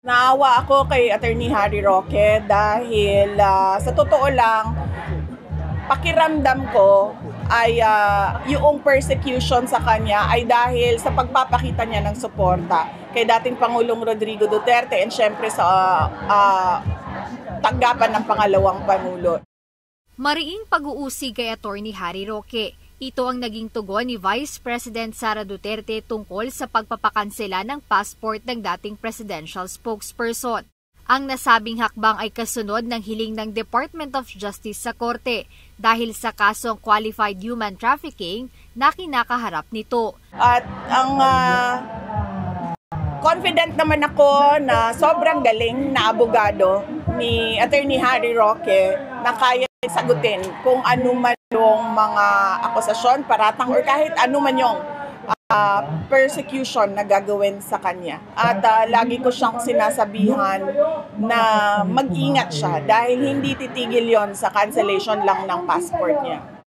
Naawa ako kay Attorney Harry Roque dahil sa totoo lang, pakiramdam ko ay yung persecution sa kanya ay dahil sa pagpapakita niya ng suporta kay dating Pangulong Rodrigo Duterte and syempre sa tanggapan ng pangalawang Pangulo. Mariing pag-uusig kay Attorney Harry Roque. Ito ang naging tugon ni Vice President Sara Duterte tungkol sa pagpapakansela ng passport ng dating presidential spokesperson. Ang nasabing hakbang ay kasunod ng hiling ng Department of Justice sa korte dahil sa kasong qualified human trafficking na kinakaharap nito. At ang confident naman ako na sobrang galing na abogado ni Attorney Harry Roque na kaya sagutin kung ano man yung mga akusasyon, paratang or kahit ano man yung persecution na gagawin sa kanya. At lagi ko siyang sinasabihan na mag-ingat siya dahil hindi titigil yon sa cancellation lang ng passport niya.